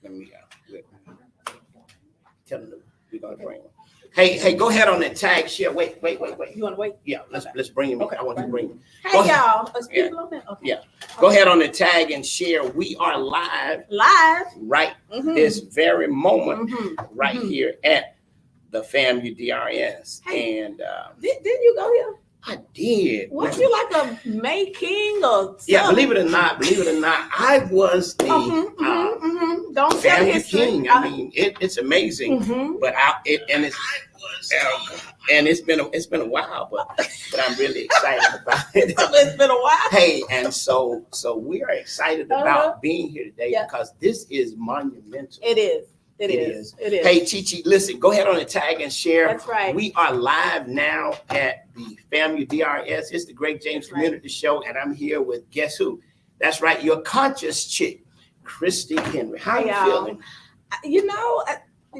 Let me tell them we're gonna bring them. Hey, go ahead on that tag share. Wait. You want to wait? Yeah, let's bring him in. Okay. I want you to bring him. Hey, Go ahead. y'all. Is Yeah. people on there? Okay. Yeah. Go ahead on the tag and share. We are live right this very moment right here at the FAMU DRS. Hey. And Didn't you go here? I did. Weren't you like a May King or something? Yeah, believe it or not, I was the Don't tell FAMU history. king. I mean, it's amazing, but it's been a while, but I'm really excited about it. It's been a while. Hey, and so we are excited about being here today because this is monumental. It is. It is. Hey, Chi, listen, go ahead on the tag and share. That's right. We are live now at the FAMU DRS. It's the Greg James Community Show, and I'm here with guess who? That's right, your conscious chick, Christy Henry. How you feeling? You know,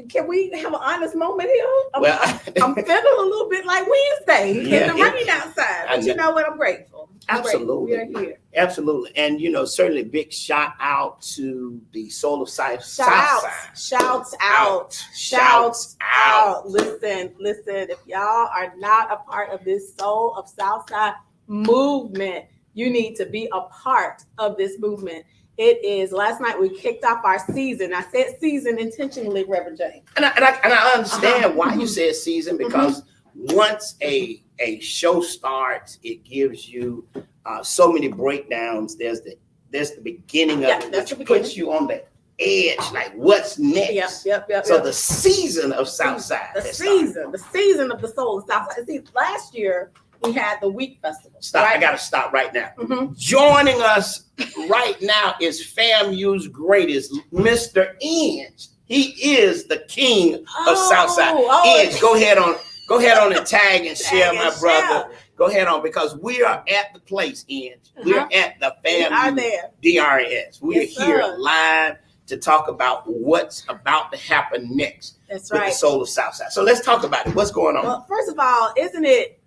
can we have an honest moment here? I'm feeling a little bit like Wednesday in the rain outside, but you know what? I'm grateful. Absolutely. We are here. Absolutely. And, certainly big shout out to the Soul of South Side. Shouts out. Listen, if y'all are not a part of this Soul of Southside movement, you need to be a part of this movement. It is, last night we kicked off our season. I said season intentionally, Reverend James. And I understand why you said season, because once a show starts, it gives you so many breakdowns. There's the beginning of it, which puts you on the edge, like what's next. So the season of Southside. The season of the Soul of Southside. See, last year we had the Wheat Festival. I got to stop right now. Joining us right now is FAMU's greatest, Mr. Inge. He is the king of Southside. Inge, go ahead on the tag and share, my brother. Go ahead on, because we are at the place, Inge. We're at the FAMU DRS. We are here live to talk about what's about to happen next. That's with right. the Soul of Southside. So let's talk about it. What's going on? Well, first of all, isn't it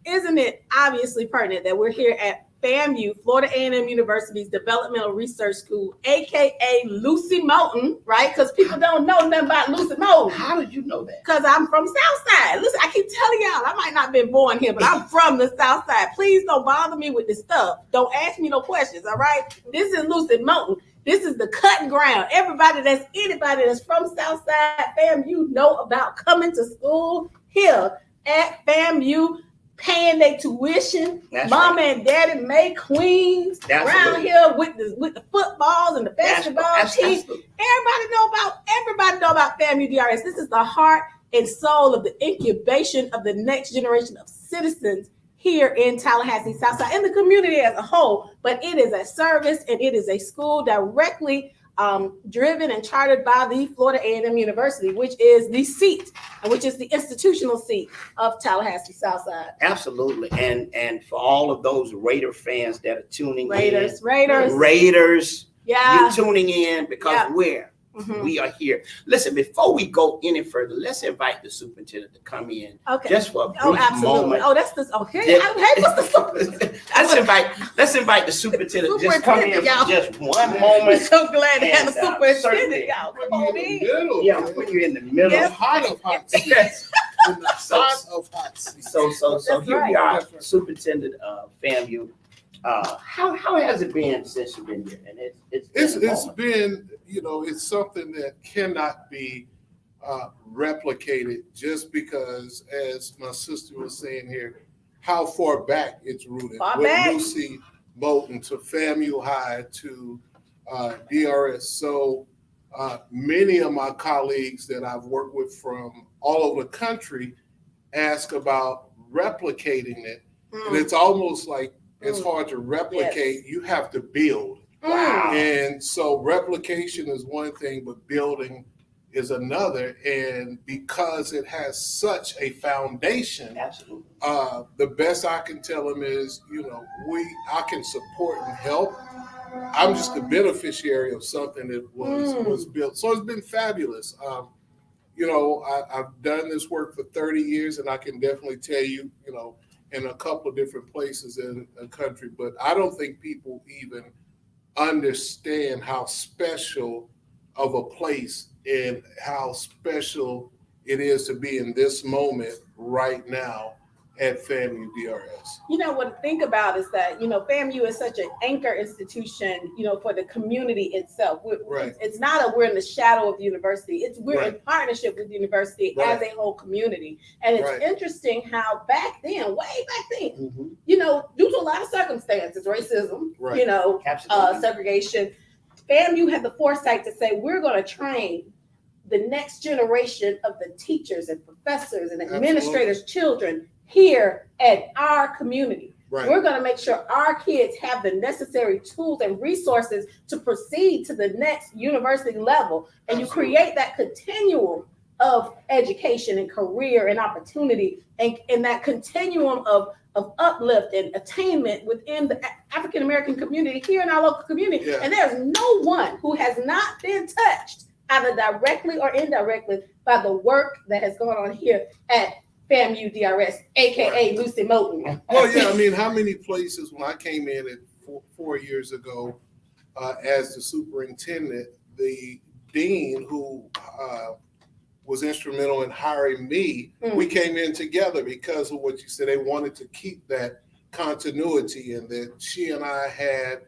obviously pertinent that we're here at FAMU, Florida A&M University's Developmental Research School, aka Lucy Moulton, right? Because people don't know nothing about Lucy Moulton. How did you know that? Because I'm from Southside. Listen, I keep telling y'all, I might not have been born here, but I'm from the Southside. Please don't bother me with this stuff. Don't ask me no questions, all right? This is Lucy Moulton. This is the cutting ground. Anybody that's from Southside FAMU know about coming to school here at FAMU, paying their tuition. Mama and daddy made queens around here with the footballs and the basketball team. Everybody know about FAMU DRS. This is the heart and soul of the incubation of the next generation of citizens here in Tallahassee, Southside, and the community as a whole. But it is a service and it is a school directly driven and chartered by the Florida A&M University, which is the seat, which is the institutional seat of Tallahassee Southside. Absolutely. And for all of those Raider fans that are tuning Raiders. You're tuning in because we are here. Listen, before we go any further, let's invite the superintendent to come in just for a brief moment. That's this. Okay. Let's invite the superintendent. Just come in for just one moment. We're so glad to have a superintendent, y'all. Come on in. Yeah, put you in the middle. Yes. Heart of hearts. In the heart of hearts. So here we are, superintendent of FAMU. How has it been since you've been here? And it's been, it's something that cannot be replicated, just because, as my sister was saying here, how far back it's rooted. Lucy Moulton to FAMU High to DRS. So many of my colleagues that I've worked with from all over the country ask about replicating it. And it's almost like it's hard to replicate. You have to build. Wow. And so replication is one thing, but building is another. And because it has such a foundation, absolutely, the best I can tell them is, I can support and help. I'm just a beneficiary of something that was built. So it's been fabulous. I've done this work for 30 years, and I can definitely tell you, in a couple of different places in the country, but I don't think people even understand how special of a place and how special it is to be in this moment right now at FAMU DRS. You know, what to think about is that, you know, FAMU is such an anchor institution, you know, for the community itself. Right. It's not we're in the shadow of the university. We're Right. in partnership with the university Right. as a whole community. And it's Right. interesting how back then, way back then, Mm-hmm. you know, due to a lot of circumstances, racism, Right. you know, Absolutely. segregation, FAMU had the foresight to say, we're going to train the next generation of the teachers and professors and administrators' children here at our community. Right. We're going to make sure our kids have the necessary tools and resources to proceed to the next university level. And you Absolutely. create that continuum of education and career and opportunity, and that continuum of uplift and attainment within the African American community here in our local community. Yeah. And there's no one who has not been touched, either directly or indirectly, by the work that has gone on here at FAMU DRS, aka Lucy Moulton. Well, yeah, I mean, how many places when I came in at 4 years ago as the superintendent, the dean who was instrumental in hiring me, we came in together because of what you said. They wanted to keep that continuity, and that she and I had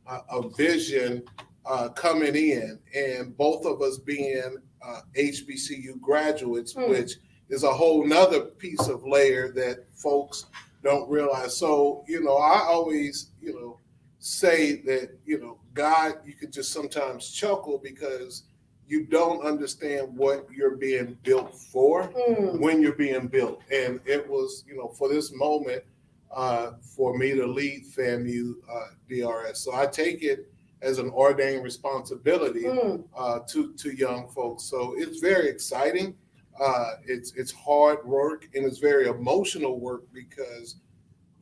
a vision coming in, and both of us being HBCU graduates, which is a whole nother piece of layer that folks don't realize. So, you know, I always, you know, say that, you know, God, you could just sometimes chuckle because you don't understand what you're being built for when you're being built. And it was, you know, for this moment, for me to lead FAMU DRS. So I take it as an ordained responsibility to young folks. So it's very exciting. It's hard work, and it's very emotional work because,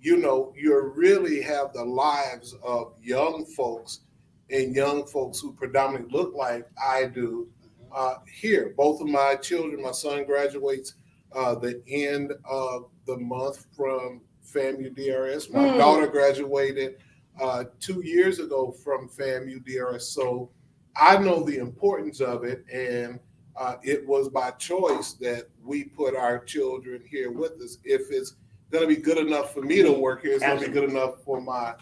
you know, you really have the lives of young folks and young folks who predominantly look like I do here. Both of my children, my son graduates the end of the month from FAMU DRS. My daughter graduated 2 years ago from FAMU DRS. So I know the importance of it, and it was by choice that we put our children here with us. If it's going to be good enough for me to work here, it's going to be good enough for my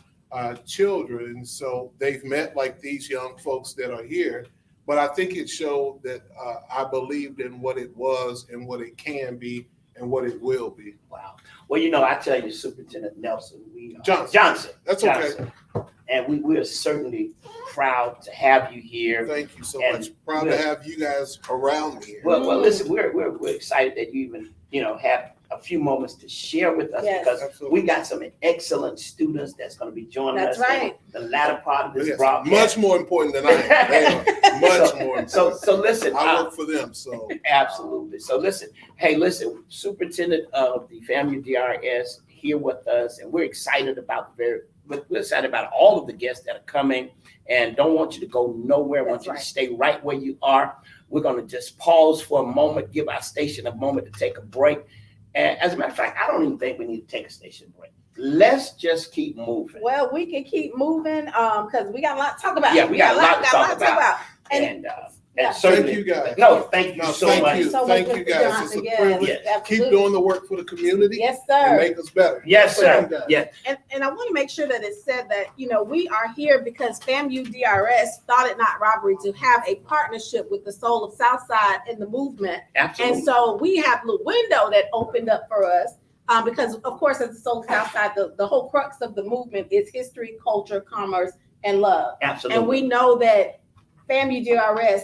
children. So they've met like these young folks that are here. But I think it showed that I believed in what it was and what it can be and what it will be. Wow. Well, you know, I tell you, Superintendent Nelson, Johnson. That's Johnson. Okay. And we are certainly proud to have you here. Thank you so much. Proud to have you guys around here. Well, listen, we're excited that you even, you know, have a few moments to share with us, because absolutely. we got some excellent students that's going to be joining us. That's right. In the latter part of this Yes. broadcast. Much more important than I am. They are much more important. So listen. I work for them, so. Absolutely. So listen, Superintendent of the FAMU DRS here with us, and we're excited about all of the guests that are coming, and don't want you to go nowhere. I want you to stay right where you are. We're going to just pause for a moment, give our station a moment to take a break. And as a matter of fact, I don't even think we need to take a station break. Let's just keep moving. Well, we can keep moving because we got a lot to talk about. Yeah, we got a lot to talk about. And certainly, thank you guys. No, thank you so much. Thank you guys. It's a privilege. Yes. Keep doing the work for the community. Yes, And sir. make us better. Yes, Thank sir. you guys. Yes. And I want to make sure that it's said that, you know, we are here because FAMU DRS thought it not robbery to have a partnership with the Soul of Southside in the movement. Absolutely. And so we have a window that opened up for us because, of course, as the Soul of Southside, the whole crux of the movement is history, culture, commerce, and love. Absolutely. And we know that FAMU DRS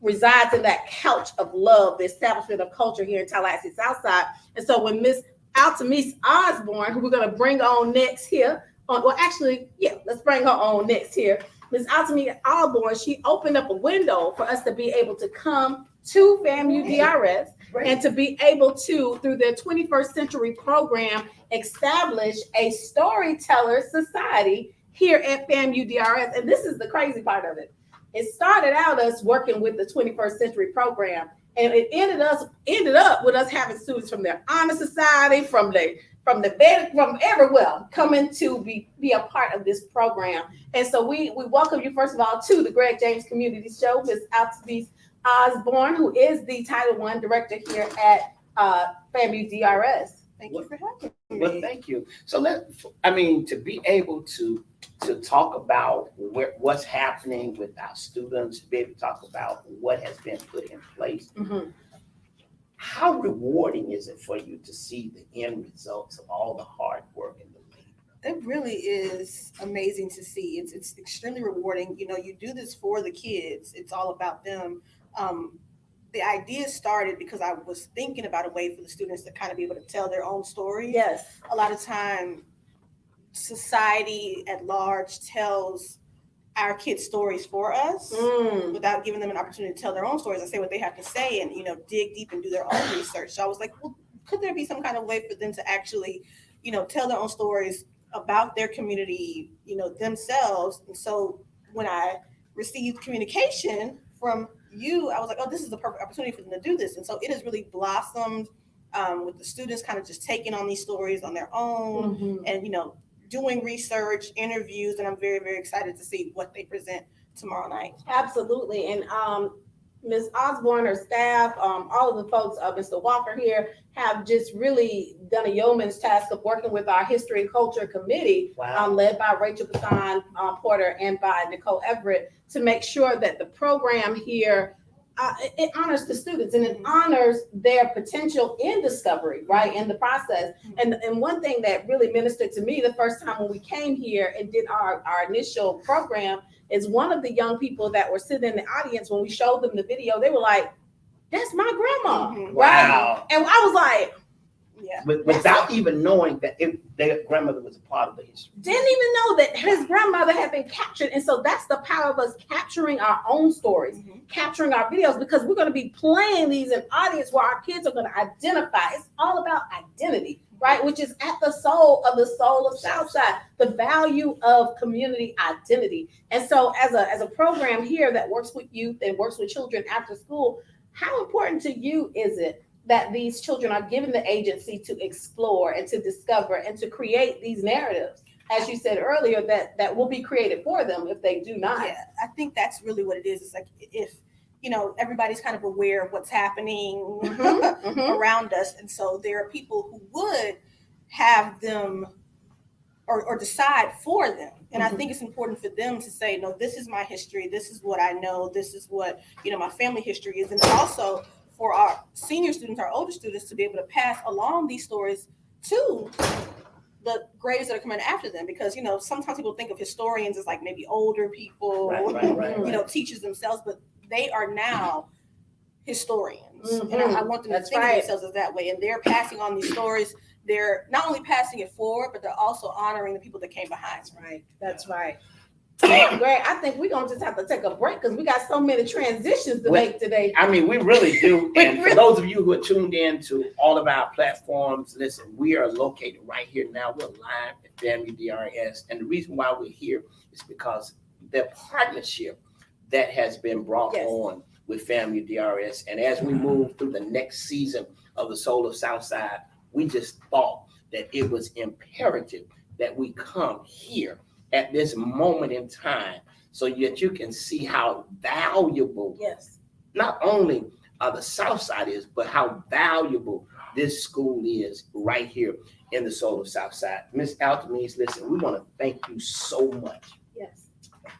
resides in that couch of love, the establishment of culture here in Tallahassee Southside. And so when Miss Altamise Osborne, who we're going to bring on next here, let's bring her on next here. Miss Altamise Osborne, she opened up a window for us to be able to come to FAMU DRS and to be able to, through their 21st Century program, establish a storyteller society here at FAMU DRS. And this is the crazy part of it. It started out us working with the 21st Century program, and it ended up with us having students from their honor society, from the from everywhere coming to be a part of this program. And so we welcome you, first of all, to the Greg James Community Show. Ms. Altamise Osborne, who is the Title I Director here at FAMU DRS. Thank you for having me. Well, thank you. So to be able to talk about what's happening with our students, to be able to talk about what has been put in place, how rewarding is it for you to see the end results of all the hard work and the labor? It really is amazing to see. It's extremely rewarding. You know, you do this for the kids. It's all about them. The idea started because I was thinking about a way for the students to kind of be able to tell their own story. Yes. A lot of time, society at large tells our kids stories for us without giving them an opportunity to tell their own stories and say what they have to say and, dig deep and do their own research. So I was like, well, could there be some kind of way for them to actually, tell their own stories about their community, themselves? And so when I received communication from you, I was like, oh, this is the perfect opportunity for them to do this. And so it has really blossomed with the students kind of just taking on these stories on their own and, doing research, interviews, and I'm very, very excited to see what they present tomorrow night. Absolutely. And Ms. Osborne, her staff, all of the folks, Mr. Walker here, have just really done a yeoman's task of working with our History and Culture Committee, led by Rachel Bassan Porter and by Nicole Everett, to make sure that the program here, it honors the students and it honors their potential in discovery, right, in the process. And one thing that really ministered to me the first time when we came here and did our initial program is one of the young people that were sitting in the audience, when we showed them the video, they were like, that's my grandma, right? Wow. And I was like, without even knowing that their grandmother was a part of the history. Didn't even know that his grandmother had been captured. And so that's the power of us capturing our own stories, capturing our videos, because we're going to be playing these in audience where our kids are going to identify. It's all about identity, right? Which is at the soul of Southside, the value of community identity. And so as a program here that works with youth and works with children after school, how important to you is it that these children are given the agency to explore and to discover and to create these narratives, as you said earlier, that will be created for them if they do not? Yeah, I think that's really what it is. It's like if, everybody's kind of aware of what's happening around us. And so there are people who would have them or decide for them. And I think it's important for them to say, no, this is my history. This is what I know. This is what, my family history is. And also for our senior students, our older students, to be able to pass along these stories to the grades that are coming after them. Because, sometimes people think of historians as like maybe older people, right. Teachers themselves, but they are now historians. And I want them to think of themselves as that way. And they're passing on these stories. They're not only passing it forward, but they're also honoring the people that came behind. Right. That's right. Greg, I think we're going to just have to take a break because we got so many transitions to make today. I mean, we really do. And for those of you who are tuned in to all of our platforms, listen, we are located right here now. We're live at FAMU DRS. And the reason why we're here is because the partnership that has been brought on with FAMU DRS. And as we move through the next season of the Soul of Southside, we just thought that it was imperative that we come here at this moment in time so that you can see how valuable not only the Southside is, but how valuable this school is right here in the Soul of Southside. Ms. Altamise, listen, we want to thank you so much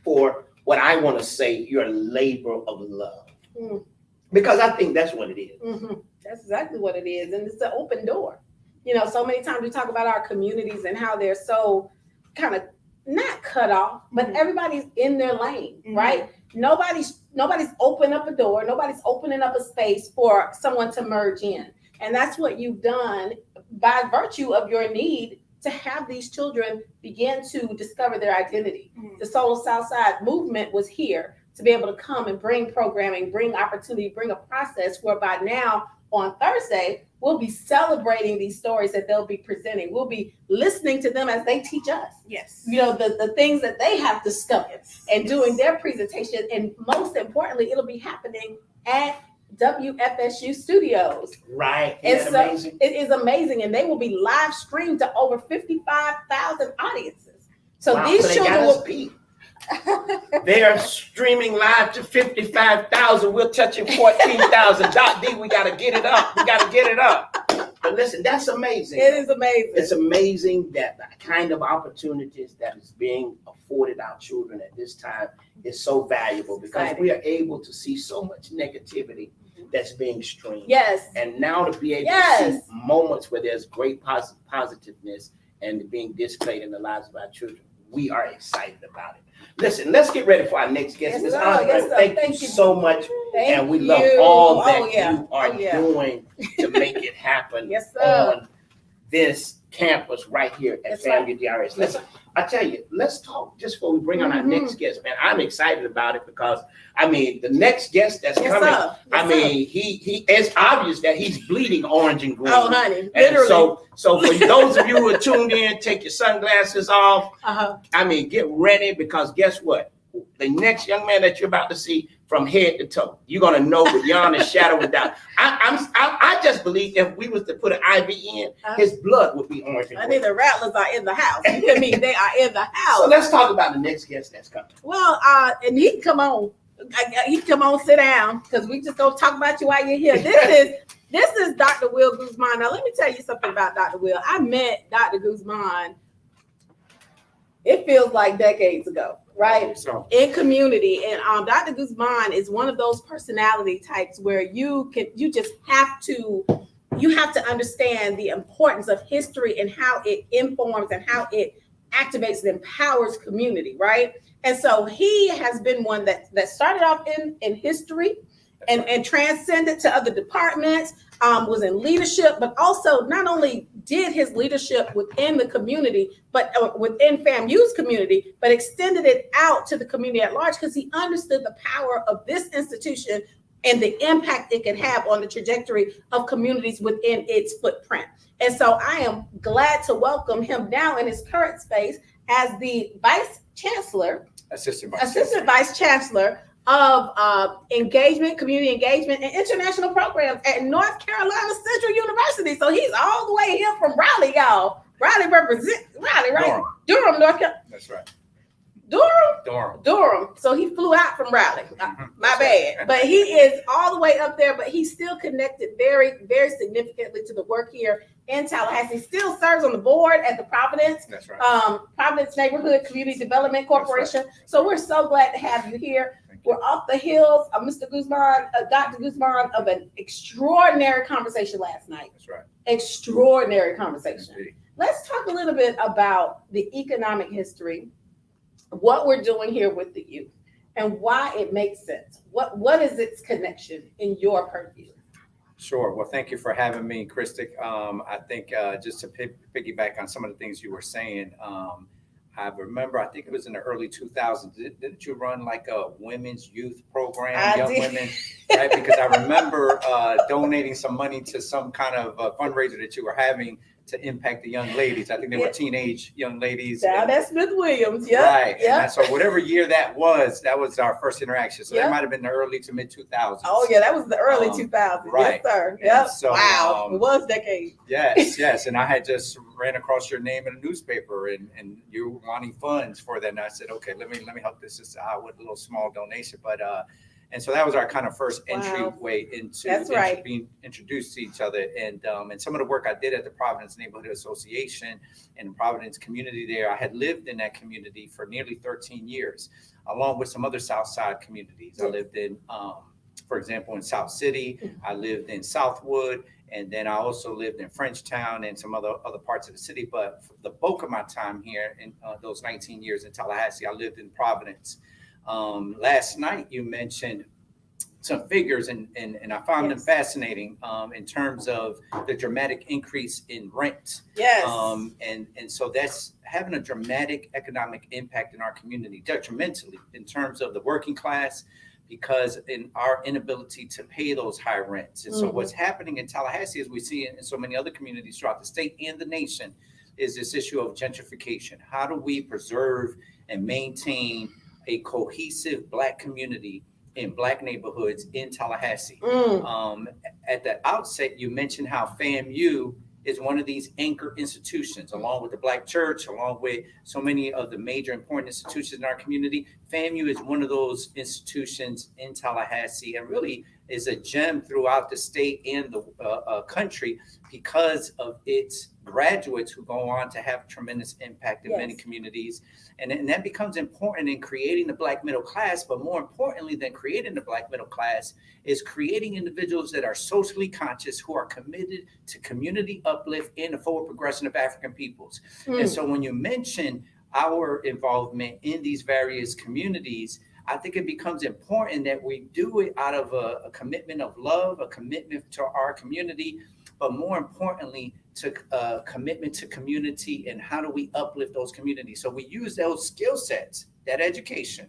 for what I want to say, your labor of love. Because I think that's what it is. That's exactly what it is. And it's an open door. So many times we talk about our communities and how they're so kind of not cut off, but everybody's in their lane, right? Nobody's opened up a door. Nobody's opening up a space for someone to merge in. And that's what you've done by virtue of your need to have these children begin to discover their identity. The Soul of Southside movement was here to be able to come and bring programming, bring opportunity, bring a process whereby now on Thursday, we'll be celebrating these stories that they'll be presenting. We'll be listening to them as they teach us. The things that they have discovered and doing their presentation. And most importantly, it'll be happening at WFSU Studios. Right. And Isn't so that amazing? it is amazing. And they will be live streamed to over 55,000 audiences. So Wow, these so they got children us will beat. They are streaming live to 55,000. We're touching 14,000. Doc D, we got to get it up. We got to get it up. But listen, that's amazing. It is amazing. It's amazing that the kind of opportunities that is being afforded our children at this time is so valuable because we are able to see so much negativity that's being streamed. Yes. And now to be able to see moments where there's great positiveness and being displayed in the lives of our children, we are excited about it. Listen, let's get ready for our next guest. Ms. Andre, thank you so much. And we love all that you are doing to make it happen on this campus right here at FAMU DRS. Listen, I tell you, let's talk just before we bring on our next guest, man. I'm excited about it because, I mean, the next guest that's coming, I mean, he it's obvious that he's bleeding orange and green. Oh, honey, and literally. So for those of you who are tuned in, take your sunglasses off. I mean, get ready because guess what? The next young man that you're about to see, from head to toe, you're gonna know beyond a shadow of doubt. I just believe if we was to put an IV in, his blood would be orange. I think the Rattlers are in the house. You mean they are in the house. So let's talk about the next guest that's coming. Well, and he can come on. He can come on, sit down, because we just gonna talk about you while you're here. This is Dr. Will Guzman. Now, let me tell you something about Dr. Will. I met Dr. Guzman. It feels like decades ago, right? So in community, and Dr. Guzman is one of those personality types where you just have to understand the importance of history and how it informs and how it activates and empowers community, right? And so he has been one that started off in history and transcended to other departments, was in leadership, but also not only did his leadership within the community, but within FAMU's community, but extended it out to the community at large because he understood the power of this institution and the impact it can have on the trajectory of communities within its footprint. And so I am glad to welcome him now in his current space as the Assistant Vice Chancellor of engagement, community engagement, and international programs at North Carolina Central University. So he's all the way here from Raleigh, y'all. Raleigh represents Raleigh, right? Durham, North Carolina. That's right. Durham. So he flew out from Raleigh. My bad. But he is all the way up there, but he's still connected very, very significantly to the work here in Tallahassee. He still serves on the board at the Providence. That's right. Providence Neighborhood Community Development Corporation. Right. So we're so glad to have you here. We're off the heels of Mr. Guzman, Dr. Guzman, of an extraordinary conversation last night. That's right. Extraordinary conversation. Indeed. Let's talk a little bit about the economic history, what we're doing here with the youth, and why it makes sense. What is its connection in your purview? Sure. Well, thank you for having me, Christic. I think just to piggyback on some of the things you were saying, I remember, I think it was in the early 2000s. Didn't you run like a women's youth program, young women? Right? Because I remember donating some money to some kind of fundraiser that you were having to impact the young ladies. I think they were teenage young ladies. Down at Smith Williams, yeah. Right. Yep. And so whatever year that was our first interaction. So that might have been the early to mid 2000s. Oh yeah, that was the early 2000s. Right. Yes, sir. Yep. So, wow. It was decades. Yes. And I had just ran across your name in a newspaper and you were wanting funds for that. And I said, okay, let me help this out with a little small donation. But and so that was our kind of first entryway into being introduced to each other. And some of the work I did at the Providence Neighborhood Association and the Providence community there, I had lived in that community for nearly 13 years, along with some other South Side communities. I lived in, for example, in South City. I lived in Southwood. And then I also lived in Frenchtown and some other parts of the city. But for the bulk of my time here in those 19 years in Tallahassee, I lived in Providence. Last night you mentioned some figures and I found them fascinating in terms of the dramatic increase in rent. Yes. And so that's having a dramatic economic impact in our community, detrimentally in terms of the working class, because in our inability to pay those high rents. And so what's happening in Tallahassee, as we see in so many other communities throughout the state and the nation, is this issue of gentrification. How do we preserve and maintain a cohesive Black community in Black neighborhoods in Tallahassee. Mm. At the outset, you mentioned how FAMU is one of these anchor institutions, along with the Black church, along with so many of the major important institutions in our community. FAMU is one of those institutions in Tallahassee, and really is a gem throughout the state and the country because of its graduates who go on to have tremendous impact in many communities. And that becomes important in creating the Black middle class, but more importantly than creating the Black middle class is creating individuals that are socially conscious, who are committed to community uplift and the forward progression of African peoples. And so when you mention our involvement in these various communities, I think it becomes important that we do it out of a commitment of love, a commitment to our community, but more importantly, to commitment to community and how do we uplift those communities. So we use those skill sets, that education,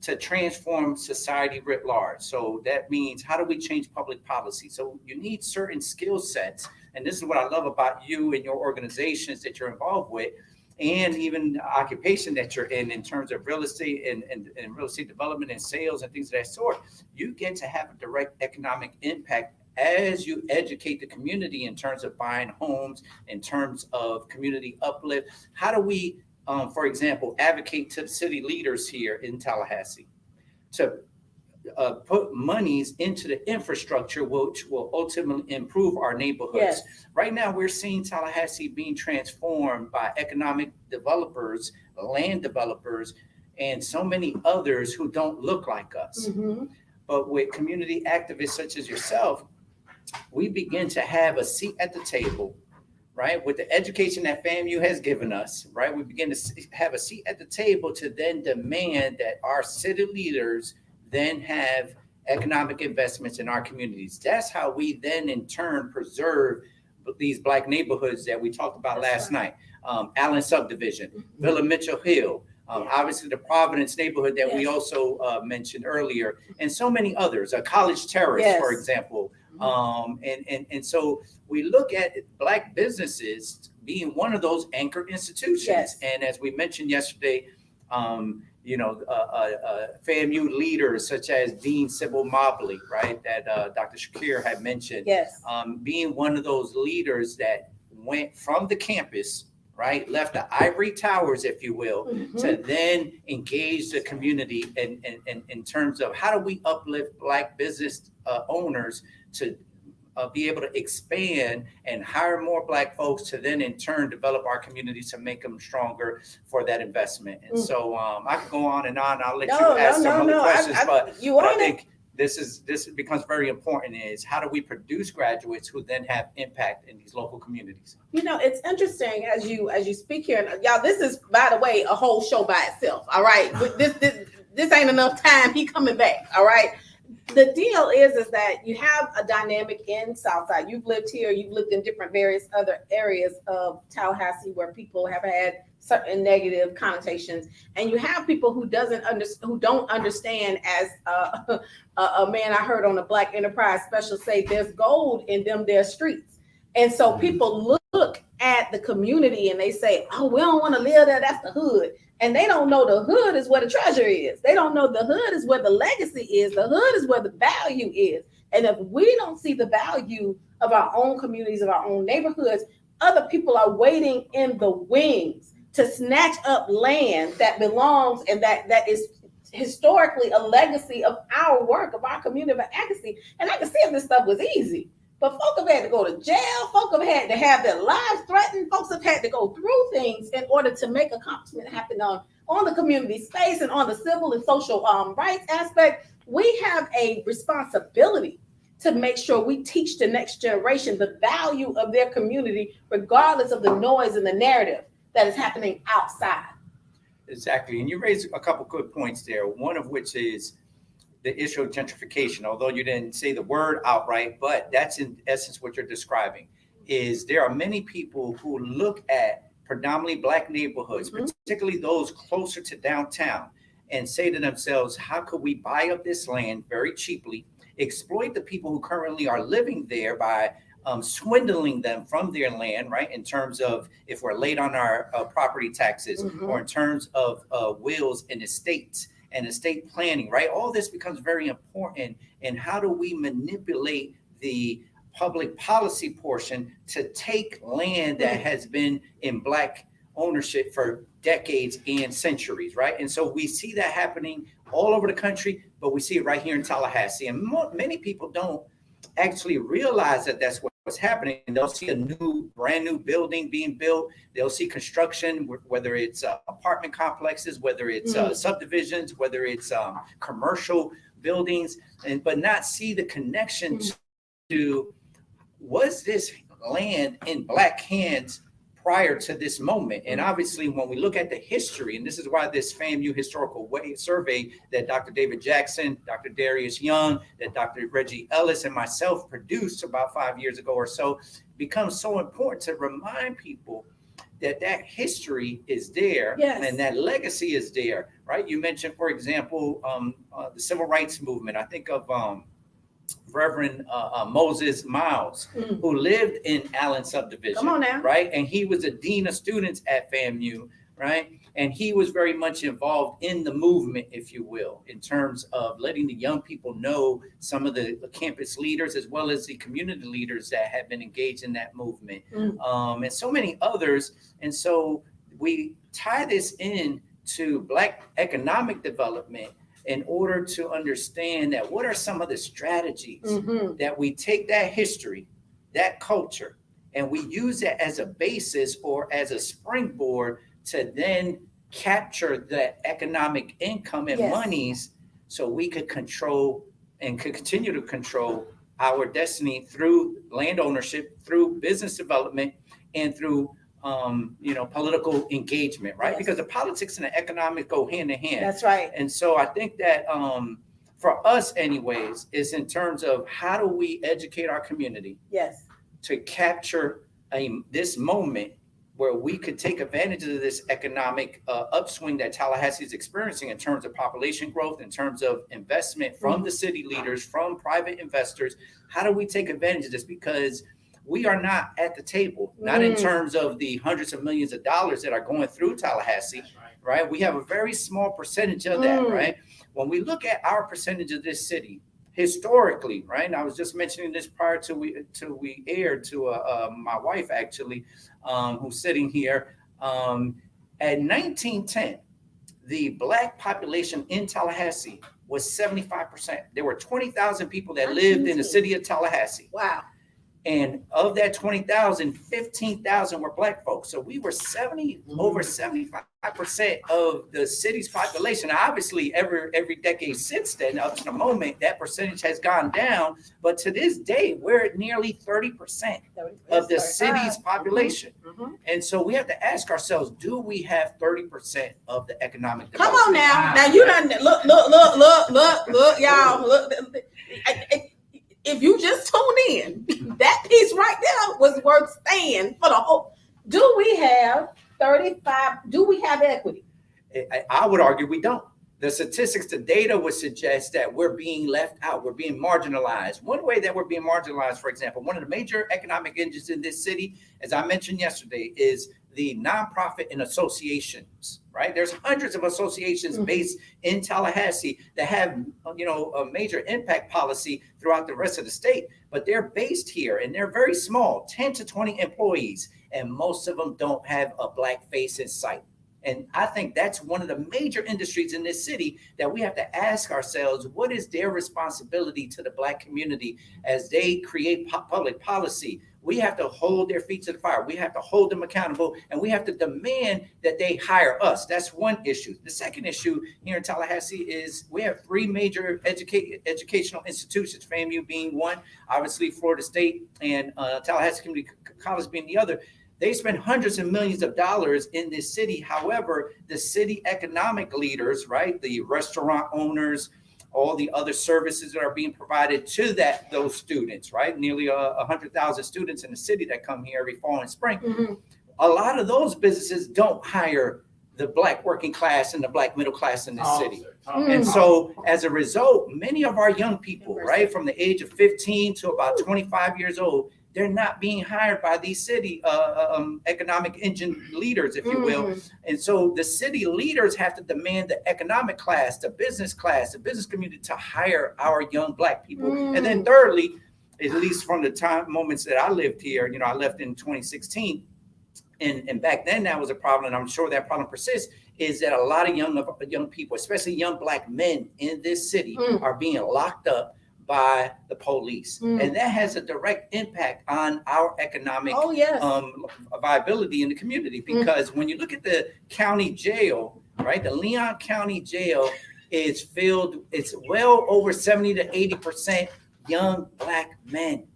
to transform society writ large. So that means, how do we change public policy? So you need certain skill sets. And this is what I love about you and your organizations that you're involved with, and even the occupation that you're in terms of real estate and real estate development and sales and things of that sort. You get to have a direct economic impact as you educate the community in terms of buying homes, in terms of community uplift. How do we, for example, advocate to the city leaders here in Tallahassee to put monies into the infrastructure, which will ultimately improve our neighborhoods? Yes. Right now, we're seeing Tallahassee being transformed by economic developers, land developers, and so many others who don't look like us. But with community activists such as yourself, we begin to have a seat at the table, right? With the education that FAMU has given us, right? We begin to have a seat at the table to then demand that our city leaders then have economic investments in our communities. That's how we then in turn preserve these Black neighborhoods that we talked about last night. Allen Subdivision, Villa Mitchell Hill, obviously the Providence neighborhood that we also mentioned earlier, and so many others, College Terrace, for example. And so we look at Black businesses being one of those anchor institutions. And as we mentioned yesterday, FAMU leaders such as Dean Sybil Mobley, right, that Dr. Shakir had mentioned, being one of those leaders that went from the campus, right, left the ivory towers, if you will, to then engage the community in terms of how do we uplift Black business owners to be able to expand and hire more Black folks to then in turn develop our communities to make them stronger for that investment. And so I could go on and on. I'll let you ask some other questions, but I think this becomes very important, is how do we produce graduates who then have impact in these local communities? You know, it's interesting as you speak here, and y'all, this is, by the way, a whole show by itself. All right, this ain't enough time. He coming back. All right. The deal is that you have a dynamic in Southside. You've lived here. You've lived in different various other areas of Tallahassee where people have had certain negative connotations, and you have people who don't understand. As a man I heard on the Black Enterprise special say, "There's gold in them their streets," and so people look at the community and they say, "Oh, we don't want to live there. That's the hood." And they don't know the hood is where the treasure is. They don't know the hood is where the legacy is. The hood is where the value is. And if we don't see the value of our own communities, of our own neighborhoods, other people are waiting in the wings to snatch up land that belongs and that is historically a legacy of our work, of our community, of our advocacy. And I can see if this stuff was easy. But folks have had to go to jail. Folks have had to have their lives threatened. Folks have had to go through things in order to make accomplishment happen on the community space and on the civil and social rights aspect. We have a responsibility to make sure we teach the next generation the value of their community, regardless of the noise and the narrative that is happening outside. Exactly. And you raised a couple good points there, one of which is the issue of gentrification, although you didn't say the word outright, but that's in essence what you're describing, is there are many people who look at predominantly Black neighborhoods, particularly those closer to downtown, and say to themselves, how could we buy up this land very cheaply, exploit the people who currently are living there by swindling them from their land, right? In terms of if we're late on our property taxes, or in terms of wills and estates, and estate planning, right? All this becomes very important. And how do we manipulate the public policy portion to take land that has been in Black ownership for decades and centuries, right? And so we see that happening all over the country, but we see it right here in Tallahassee. And many people don't actually realize that that's what's happening. And they'll see a brand new building being built. They'll see construction, whether it's apartment complexes, whether it's subdivisions, whether it's commercial buildings, but not see the connection to, was this land in Black hands prior to this moment? And obviously, when we look at the history, and this is why this FAMU historical survey that Dr. David Jackson, Dr. Darius Young, that Dr. Reggie Ellis and myself produced about 5 years ago or so, becomes so important to remind people that history is there, and that legacy is there, right? You mentioned, for example, the civil rights movement. I think of Reverend Moses Miles, who lived in Allen subdivision. Come on now. Right? And he was a dean of students at FAMU, right? And he was very much involved in the movement, if you will, in terms of letting the young people know some of the campus leaders, as well as the community leaders that had been engaged in that movement, and so many others. And so we tie this in to Black economic development in order to understand that what are some of the strategies that we take that history, that culture, and we use it as a basis or as a springboard to then capture that economic income and monies, so we could control and could continue to control our destiny through land ownership, through business development, and through political engagement, right? Because the politics and the economic go hand in hand. That's right. And so I think that for us anyways, is in terms of how do we educate our community to capture this moment where we could take advantage of this economic upswing that Tallahassee is experiencing in terms of population growth, in terms of investment from the city leaders, from private investors. How do we take advantage of this? Because we are not at the table, not in terms of the hundreds of millions of dollars that are going through Tallahassee, right? We have a very small percentage of that, right? When we look at our percentage of this city, historically, right? And I was just mentioning this prior to we aired to my wife, actually, who's sitting here. At 1910, the Black population in Tallahassee was 75%. There were 20,000 people that lived in the city of Tallahassee. Wow. And of that 20,000, 15,000 were Black folks. So we were over 75% of the city's population. Obviously, every decade since then, up to the moment, that percentage has gone down. But to this day, we're at nearly 30% of the city's population. And so we have to ask ourselves, do we have 30% of the economic development? Come on now. Now you done look, y'all. Look. If you just tune in, that piece right there was worth staying for the whole. Do we have 35? Do we have equity? I would argue we don't. The statistics, the data would suggest that we're being left out. We're being marginalized. One way that we're being marginalized, for example, one of the major economic engines in this city, as I mentioned yesterday, is the nonprofit and associations, right? There's hundreds of associations based in Tallahassee that have, a major impact policy throughout the rest of the state, but they're based here and they're very small, 10 to 20 employees, and most of them don't have a Black face in sight. And I think that's one of the major industries in this city that we have to ask ourselves, what is their responsibility to the Black community as they create public policy? We have to hold their feet to the fire. We have to hold them accountable, and we have to demand that they hire us. That's one issue. The second issue here in Tallahassee is we have three major educational institutions, FAMU being one, obviously Florida State and Tallahassee Community College being the other. They spend hundreds of millions of dollars in this city. However, the city economic leaders, right, the restaurant owners, all the other services that are being provided to those students, right? Nearly 100,000 students in the city that come here every fall and spring. A lot of those businesses don't hire the Black working class and the Black middle class in this city. And so as a result, many of our young people, right, from the age of 15 to about 25 years old, they're not being hired by these city economic engine leaders, if you will. And so the city leaders have to demand the economic class, the business community to hire our young Black people. And then thirdly, at least from the moments that I lived here, I left in 2016. And back then that was a problem, and I'm sure that problem persists, is that a lot of young people, especially young Black men in this city, are being locked up by the police. And that has a direct impact on our economic viability in the community. Because when you look at the county jail, right, the Leon County Jail is filled, it's well over 70 to 80% young Black men.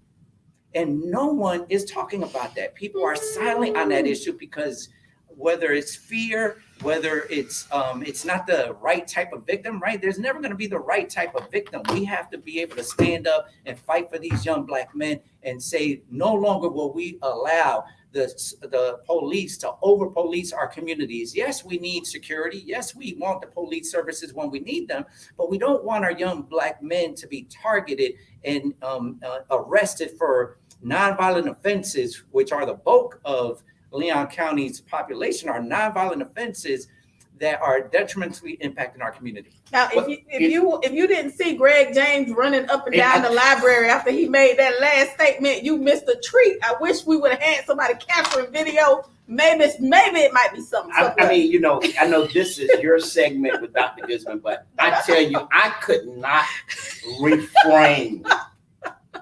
And no one is talking about that. People are silent on that issue because whether it's fear, whether it's not the right type of victim, right? There's never going to be the right type of victim. We have to be able to stand up and fight for these young Black men and say, no longer will we allow the police to over-police our communities. Yes, we need security. Yes, we want the police services when we need them, but we don't want our young Black men to be targeted and arrested for nonviolent offenses, which are the bulk of Leon County's population, are nonviolent offenses that are detrimentally impacting our community. Now, if you didn't see Greg James running up and down the library after he made that last statement, you missed a treat. I wish we would have had somebody capturing video. Maybe it might be something. I mean, I know this is your segment with Dr. Guzman, but I tell you, I could not refrain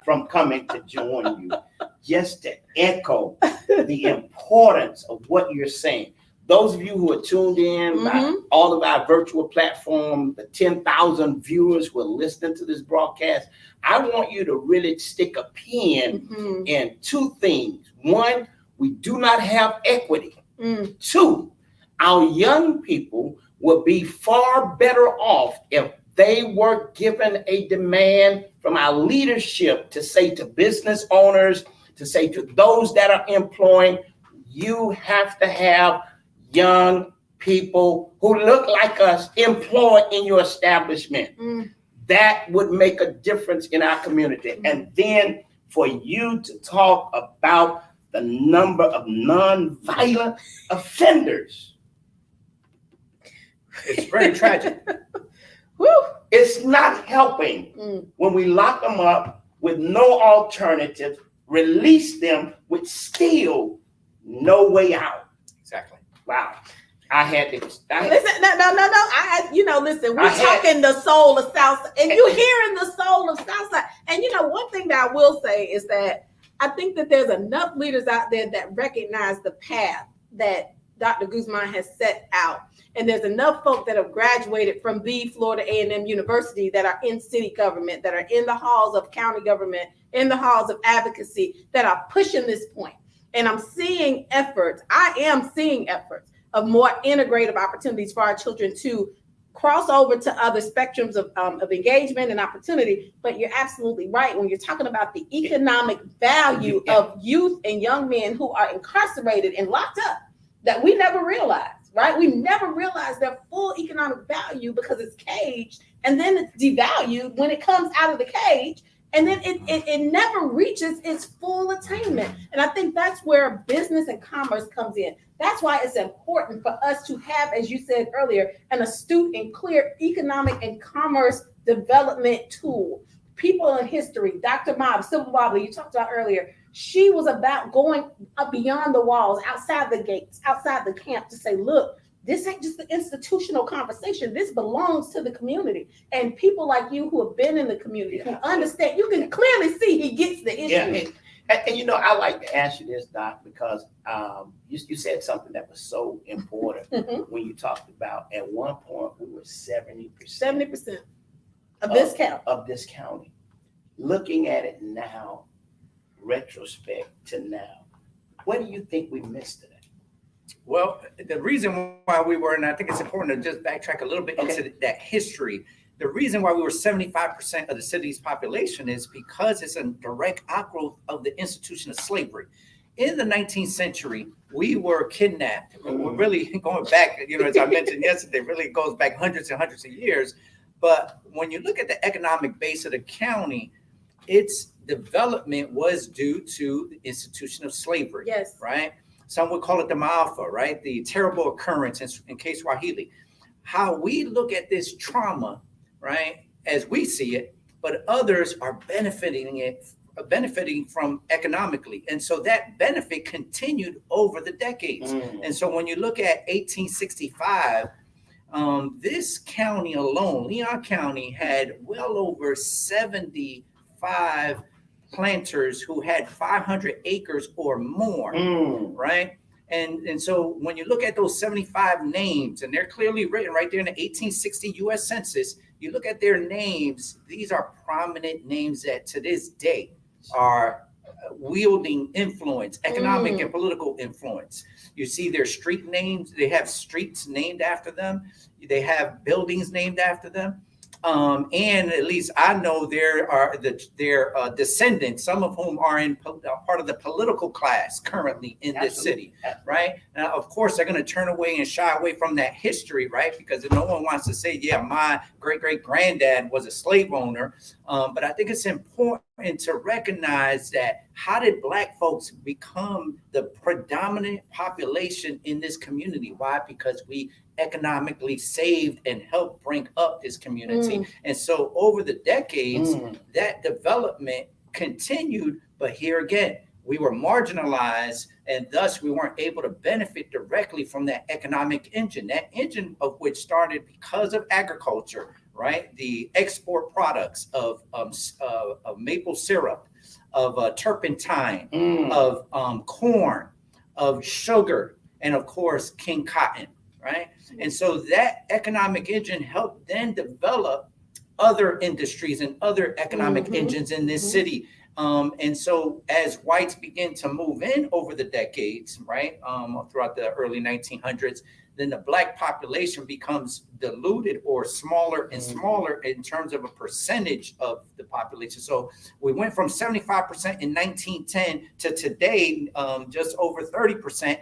from coming to join you just to echo the importance of what you're saying. Those of you who are tuned in by all of our virtual platform, the 10,000 viewers who are listening to this broadcast, I want you to really stick a pin in two things. One, we do not have equity. Two, our young people will be far better off if they were given a demand from our leadership to say to business owners, to say to those that are employing, you have to have young people who look like us employed in your establishment. That would make a difference in our community. And then for you to talk about the number of nonviolent offenders. It's very tragic. Woo. It's not helping when we lock them up with no alternative, release them with still no way out. Exactly. Wow. I had to. Listen, no. Listen, we're talking the soul of Southside, and you're hearing the soul of Southside. And one thing that I will say is that I think that there's enough leaders out there that recognize the path that Dr. Guzman has set out. And there's enough folk that have graduated from the Florida A&M University that are in city government, that are in the halls of county government, in the halls of advocacy, that are pushing this point. And I'm seeing efforts. I am seeing efforts of more integrative opportunities for our children to cross over to other spectrums of engagement and opportunity. But you're absolutely right when you're talking about the economic value of youth and young men who are incarcerated and locked up that we never realized. Right? We never realize their full economic value because it's caged, and then it's devalued when it comes out of the cage, and then it never reaches its full attainment. And I think that's where business and commerce comes in. That's why it's important for us to have, as you said earlier, an astute and clear economic and commerce development tool. People in history, Dr. Mob, Sybil Wobbly, you talked about earlier, she was about going up beyond the walls, outside the gates, outside the camp to say, look, this ain't just an institutional conversation. This belongs to the community. And people like you who have been in the community, who understand, you can clearly see he gets the issue. And I like to ask you this, Doc, because you said something that was so important when you talked about at one point we were 70% of this county. Of this county. Looking at it now, retrospect to now, what do you think we missed today? Well, the reason why we were, and I think it's important to just backtrack a little bit into that history. The reason why we were 75% of the city's population is because it's a direct outgrowth of the institution of slavery. In the 19th century, we were kidnapped. We're really going back, as I mentioned yesterday, really goes back hundreds and hundreds of years. But when you look at the economic base of the county, its development was due to the institution of slavery. Yes. Right? Some would call it the Ma'afa, right? The terrible occurrence in Case Swahili. How we look at this trauma, right, as we see it, but others are benefiting from economically. And so that benefit continued over the decades. And so when you look at 1865, this county alone, Leon County, had well over 75 planters who had 500 acres or more, right? And so when you look at those 75 names, and they're clearly written right there in the 1860 U.S. Census, you look at their names, these are prominent names that to this day are wielding influence, economic and political influence. You see their street names, they have streets named after them, they have buildings named after them. And at least I know there are their descendants, some of whom are in part of the political class currently in this city, right? Now, of course, they're going to turn away and shy away from that history, right? Because no one wants to say, yeah, my great-great-granddad was a slave owner. But I think it's important to recognize that how did Black folks become the predominant population in this community? Why? Because we economically saved and helped bring up this community. And so over the decades, that development continued. But here again, we were marginalized, and thus we weren't able to benefit directly from that economic engine, that engine of which started because of agriculture, right? The export products of maple syrup, of turpentine, of corn, of sugar, and of course, king cotton, right? And so that economic engine helped then develop other industries and other economic engines in this city. And so as whites begin to move in over the decades, right, throughout the early 1900s, then the Black population becomes diluted or smaller and smaller in terms of a percentage of the population. So we went from 75% in 1910 to today, just over 30%.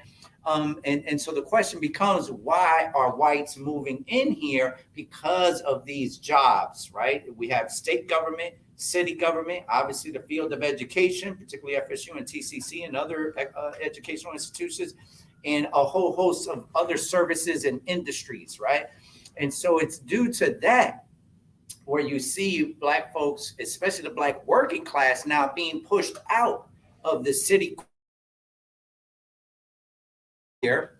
And so the question becomes, why are whites moving in here? Because of these jobs, right? We have state government, city government, obviously the field of education, particularly FSU and TCC and other educational institutions, and a whole host of other services and industries, right? And so it's due to that where you see Black folks, especially the Black working class, now being pushed out of the city.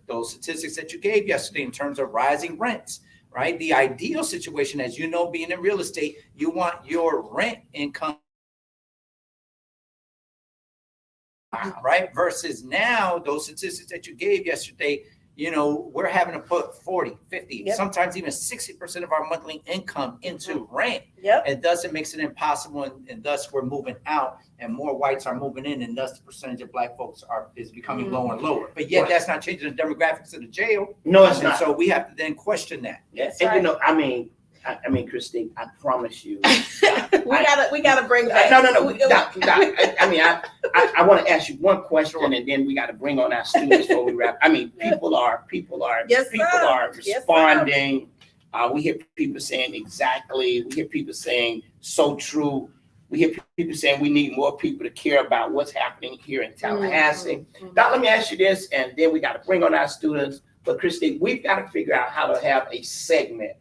Those statistics that you gave yesterday in terms of rising rents, right? The ideal situation, as you know, being in real estate, you want your rent income, right? Versus now, those statistics that you gave yesterday, you know, we're having to put 40, 50, sometimes even 60% of our monthly income into rent. And thus it makes it impossible. And thus we're moving out and more whites are moving in. And thus the percentage of Black folks is becoming lower and lower. But yet that's not changing the demographics of the jail. No, it's not. So we have to then question that. Yes. And you know, I mean, Christine, I promise you. we gotta bring back. No. Doc, I want to ask you one question, and then we got to bring on our students before we wrap. I mean, people are responding. We hear people saying exactly. We hear people saying so true. We hear people saying we need more people to care about what's happening here in Tallahassee. Doc, let me ask you this, and then we got to bring on our students. But Christine, we've got to figure out how to have a segment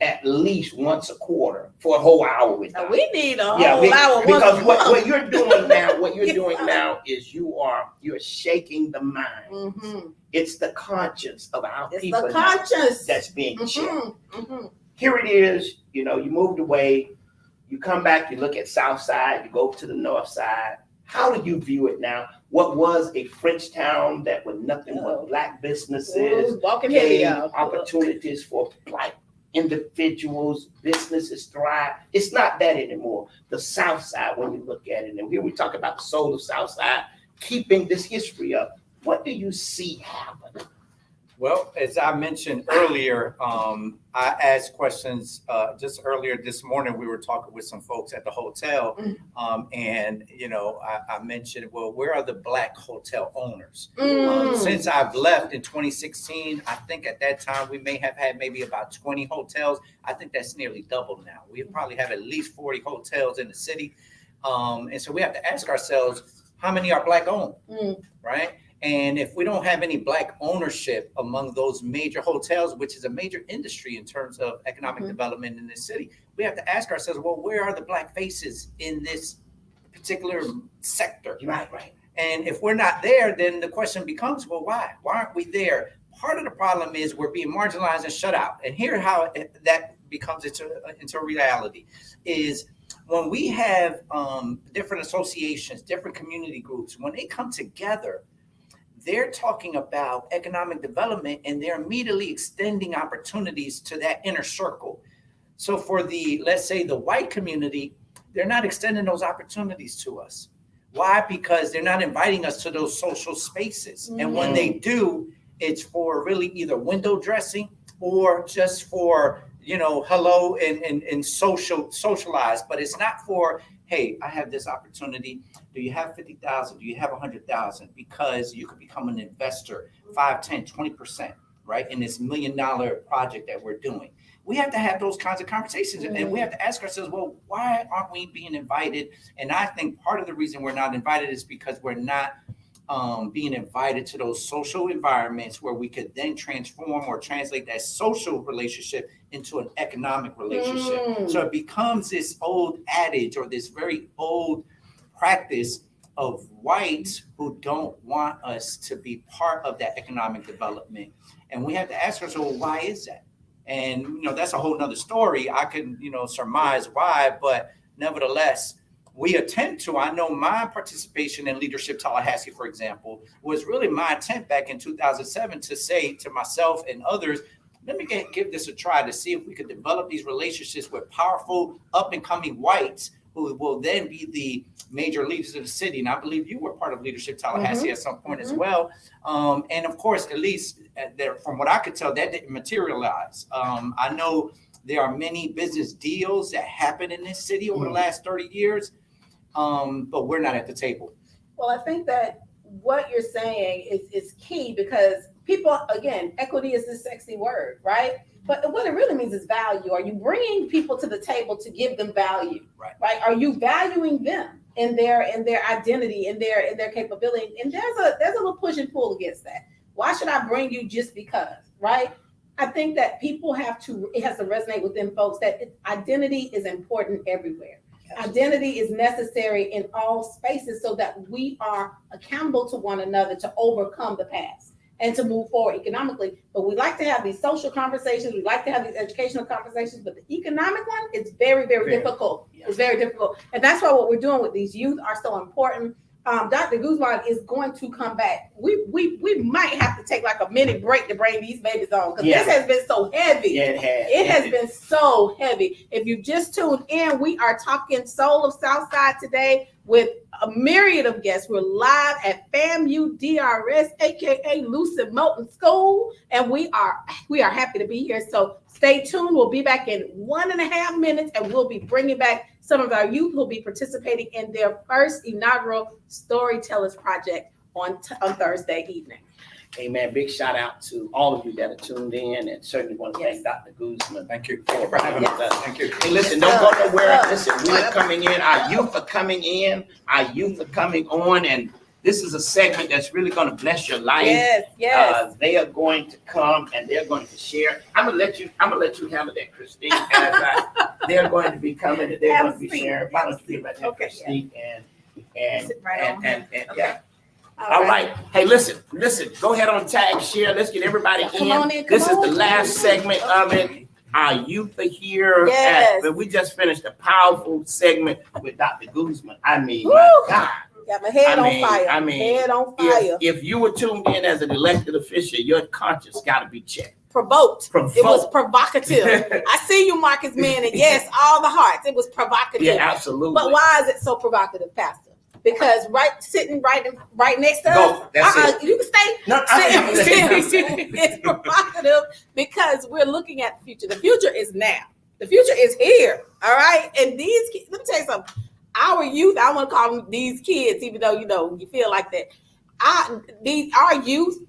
at least once a quarter for a whole hour with us. We need a whole hour. Because what you're doing now, is you're shaking the mind. It's the conscience of our people that's being checked. Here it is, you know, you moved away, you come back, you look at South Side, you go to the North Side. How do you view it now? What was a French town that was nothing but Black businesses, gave opportunities for Black individuals, businesses thrive. It's not that anymore. The South Side, when you look at it, and here we talk about the soul of South Side, keeping this history up. What do you see happen? Well, as I mentioned earlier, I asked questions just earlier this morning. We were talking with some folks at the hotel, and you know, I mentioned, well, where are the Black hotel owners? Since I've left in 2016, I think at that time we may have had maybe about 20 hotels. I think that's nearly doubled now. We probably have at least 40 hotels in the city. And so we have to ask ourselves, how many are Black owned, right? And if we don't have any Black ownership among those major hotels, which is a major industry in terms of economic development in this city, we have to ask ourselves, well, where are the Black faces in this particular sector? Right. And if we're not there, then the question becomes, well, why? Why aren't we there? Part of the problem is we're being marginalized and shut out. And here how that becomes into reality is when we have different associations, different community groups, when they come together, they're talking about economic development and they're immediately extending opportunities to that inner circle. So for let's say the white community, they're not extending those opportunities to us. Why? Because they're not inviting us to those social spaces. And when they do, it's for really either window dressing or just for, hello and socialize. But it's not for, hey, I have this opportunity. Do you have 50,000? Do you have 100,000? Because you could become an investor, 5, 10, 20%, right? In this $1 million project that we're doing. We have to have those kinds of conversations and we have to ask ourselves, well, why aren't we being invited? And I think part of the reason we're not invited is because we're not being invited to those social environments where we could then transform or translate that social relationship into an economic relationship. So it becomes this old adage or this very old practice of whites who don't want us to be part of that economic development. And we have to ask ourselves, well, why is that? And, that's a whole nother story. I can, surmise why, but nevertheless, we attempt to. I know my participation in Leadership Tallahassee, for example, was really my attempt back in 2007 to say to myself and others, let me give this a try to see if we could develop these relationships with powerful up-and-coming whites who will then be the major leaders of the city. And I believe you were part of Leadership Tallahassee at some point as well. And of course, at least from what I could tell, that didn't materialize. I know there are many business deals that happened in this city over the last 30 years, but we're not at the table. Well, I think that what you're saying is key because people, again, equity is this sexy word, right? But what it really means is value. Are you bringing people to the table to give them value? Right? Are you valuing them in their identity, in their capability? And there's a little push and pull against that. Why should I bring you just because? Right? I think that it has to resonate within folks that identity is important everywhere. Identity is necessary in all spaces so that we are accountable to one another to overcome the past and to move forward economically. But we like to have these social conversations. We like to have these educational conversations, but the economic one is very, very difficult. It's very difficult. And that's why what we're doing with these youth are so important. Dr. Guzman is going to come back. We might have to take like a minute break to bring these babies on because this has been so heavy. Yeah, it has. It has been so heavy. If you just tuned in, we are talking Soul of Southside today with a myriad of guests. We're live at FAMU DRS, aka Lucid Moulton School, and we are happy to be here. So stay tuned. We'll be back in 1.5 minutes, and we'll be bringing back some of our youth who will be participating in their first inaugural Storytellers Project on Thursday evening. Amen. Big shout out to all of you that are tuned in, and certainly want to thank Dr. Guzman. Thank you for having us. Thank you. Hey, listen, don't go nowhere. Listen, we're coming in. Our youth are coming in. Our youth are coming on, and this is a segment that's really going to bless your life. Yes. They are going to come and they're going to share. I'm gonna let you handle that, Christine. They're going to be coming and they're going to be sharing. Why don't you give that to Christine and yeah. All right. Hey, listen. Go ahead on tag, share. Let's get everybody in. This is the last segment of it. Our youth are here. Yes. But we just finished a powerful segment with Dr. Guzman. I mean, Woo! my God. Got my head on fire. Head on fire. If you were tuned in as an elected official, your conscience got to be checked. Provoked. It was provocative. I see you, Marcus Man, and yes, all the hearts. It was provocative. Yeah, absolutely. But why is it so provocative, Pastor? Because sitting right next to us. That's it. You can stay. No, It's provocative because we're looking at the future. The future is now. The future is here. All right. And these kids, let me tell you something. Our youth, I want to call them these kids, even though you feel like that. Our youth,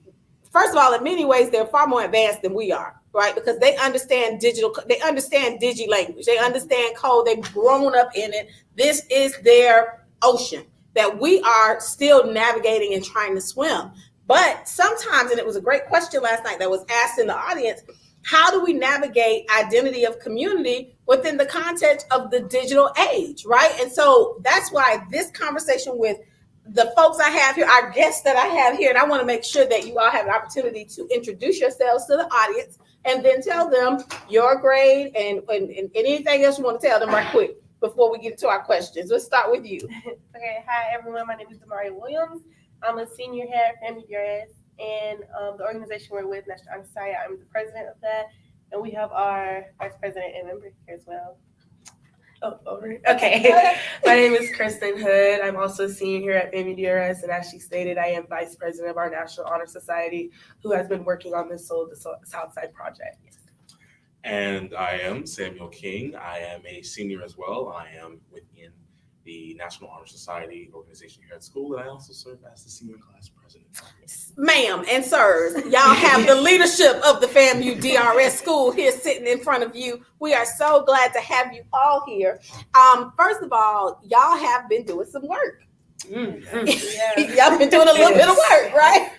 first of all, in many ways, they're far more advanced than we are. right? Because they understand they understand digi language, they understand code, they've grown up in it. This is their ocean that we are still navigating and trying to swim. But sometimes, and it was a great question last night that was asked in the audience, how do we navigate identity of community within the context of the digital age, right? And so that's why this conversation with the folks I have here, our guests that I have here, and I want to make sure that you all have an opportunity to introduce yourselves to the audience and then tell them your grade and anything else you want to tell them right quick before we get into our questions. Let's start with you. Okay, hi everyone. My name is Demaria Williams. I'm a senior here at Family DRS, and the organization we're with, National Honor Society, I'm the president of that, and we have our vice president and member here as well. Oh, over. Okay. My name is Kristen Hood. I'm also a senior here at Family DRS, and as she stated, I am vice president of our National Honor Society, who has been working on this Soul the Southside project. And I am Samuel King. I am a senior as well. I am within the National Honor Society organization here at school, and I also serve as the senior class president. Ma'am and sirs, y'all have the leadership of the FAMU DRS school here sitting in front of you. We are so glad to have you all here. First of all, y'all have been doing some work. Yeah. Y'all been doing a little bit of work, right?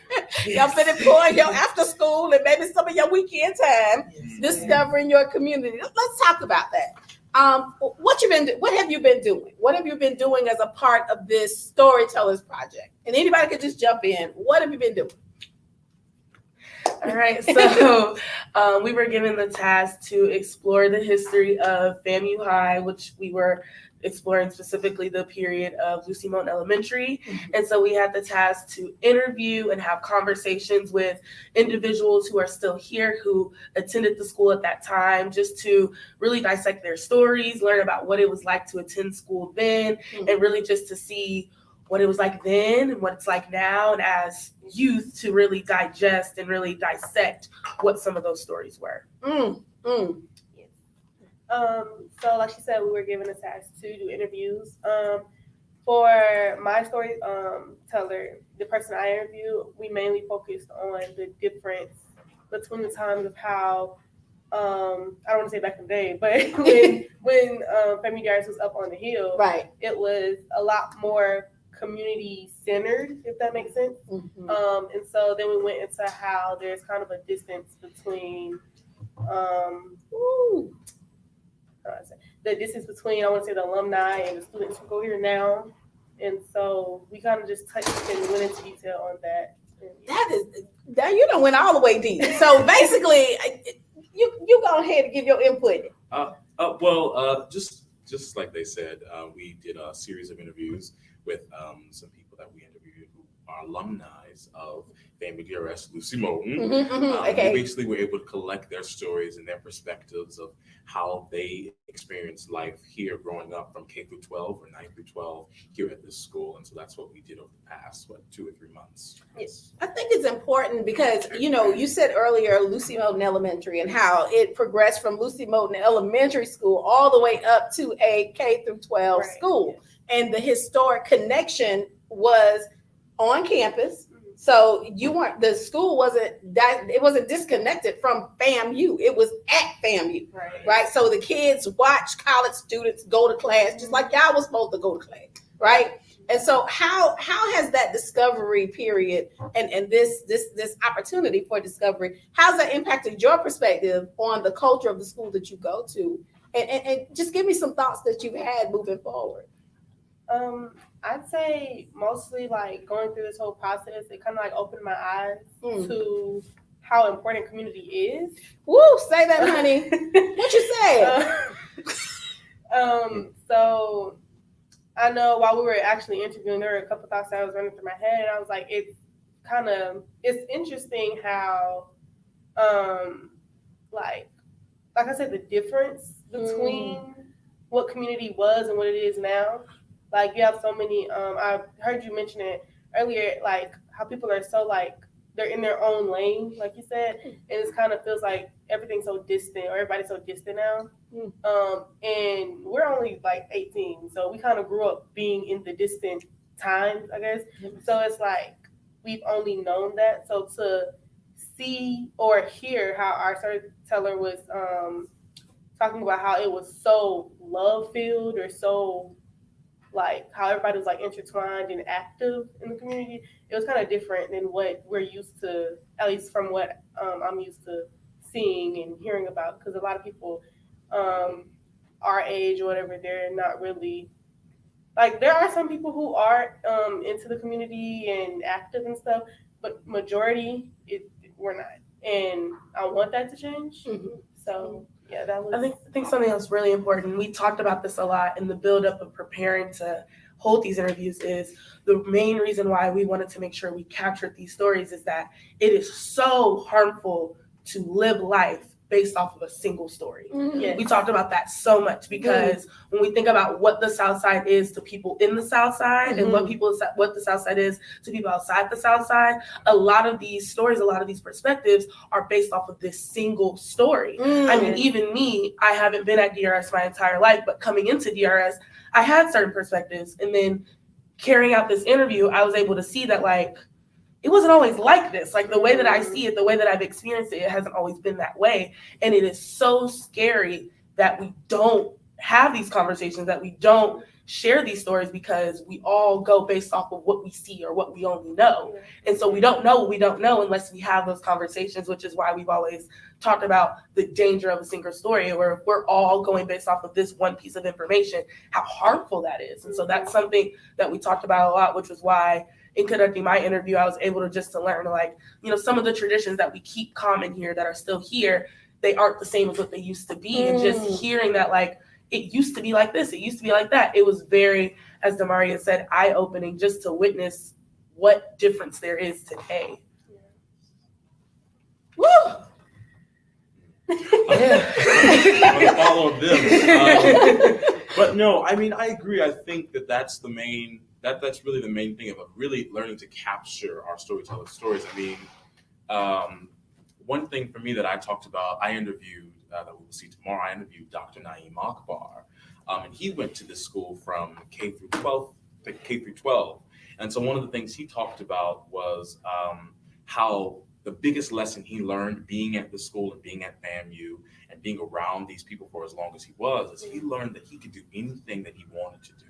Y'all been employing your after school and maybe some of your weekend time, discovering your community. Let's talk about that. What have you been doing? What have you been doing as a part of this Storytellers Project? And anybody could just jump in. What have you been doing? All right, so we were given the task to explore the history of FAMU High, which we were exploring specifically the period of Lucy Moulton Elementary. And so we had the task to interview and have conversations with individuals who are still here, who attended the school at that time, just to really dissect their stories, learn about what it was like to attend school then, and really just to see what it was like then and what it's like now, and as youth to really digest and really dissect what some of those stories were. So like she said, we were given a task to do interviews. For my story teller, the person I interviewed, we mainly focused on the difference between the times of how, I don't want to say back in the day, but when Family DRS was up on the hill, Right. it was a lot more community centered, if that makes sense. And so then we went into how there's kind of a distance between the distance between, I want to say, the alumni and the students who go here now. And so we kind of just touched and went into detail on that. That you done went all the way deep. So basically, you go ahead and give your input. Just like they said, we did a series of interviews with some people that we interviewed who are alumni of Family DRS Lucy Moulton. We basically were able to collect their stories and their perspectives of how they experienced life here growing up from K through 12 or 9 through 12 here at this school. And so that's what we did over the past, 2 or 3 months. Yes. I think it's important because, you said earlier Lucy Moulton Elementary and how it progressed from Lucy Moulton Elementary School all the way up to a K through 12 school. And the historic connection was on campus. So the school wasn't disconnected from FAMU. It was at FAMU, right? So the kids watch college students go to class just like y'all was supposed to go to class, right? And so how has that discovery period and this opportunity for discovery, how's that impacted your perspective on the culture of the school that you go to? And just give me some thoughts that you've had moving forward. I'd say mostly like going through this whole process, it kind of like opened my eyes to how important community is. Woo, say that, honey. What you say? So I know while we were actually interviewing, there were a couple thoughts that was running through my head, and I was like, it's interesting how, like I said, the difference between what community was and what it is now. Like you have so many, I heard you mention it earlier, like how people are so like, they're in their own lane, like you said, and it kind of feels like everything's so distant or everybody's so distant now. And we're only like 18, so we kind of grew up being in the distant times, I guess. So it's like, we've only known that. So to see or hear how our storyteller was talking about how it was so love-filled or so like how everybody was like intertwined and active in the community. It was kind of different than what we're used to, at least from what I'm used to seeing and hearing about, because a lot of people our age or whatever, they're not really like, there are some people who are into the community and active and stuff, but majority we're not, and I want that to change. So yeah, that was. I think something else really important. We talked about this a lot in the buildup of preparing to hold these interviews. Is the main reason why we wanted to make sure we captured these stories is that it is so harmful to live life based off of a single story. Yes. We talked about that so much because when we think about what the South Side is to people in the South Side and what the South Side is to people outside the South Side, a lot of these stories, a lot of these perspectives are based off of this single story. I mean, even me, I haven't been at DRS my entire life, but coming into DRS, I had certain perspectives. And then carrying out this interview, I was able to see that, like, it wasn't always like this. Like, the way that I see it, the way that I've experienced it, it hasn't always been that way. And it is so scary that we don't have these conversations, that we don't share these stories, because we all go based off of what we see or what we only know. And so we don't know what we don't know unless we have those conversations, which is why we've always talked about the danger of a single story, where if we're all going based off of this one piece of information, how harmful that is. And so that's something that we talked about a lot, which was why in conducting my interview, I was able to just to learn, like, you know, some of the traditions that we keep common here that are still here, they aren't the same as what they used to be. And just hearing that, like, it used to be like this, it used to be like that. It was very, as Demaria said, eye-opening just to witness what difference there is today. Woo! Yeah. Follow them. But no, I mean, I agree. I think that's really the main thing about really learning to capture our storytelling stories. I mean, one thing for me that I talked about, I interviewed, that we will see tomorrow, I interviewed Dr. Naeem Akbar. And he went to this school from K through 12. And so one of the things he talked about was how the biggest lesson he learned being at the school and being at FAMU and being around these people for as long as he was, is he learned that he could do anything that he wanted to do.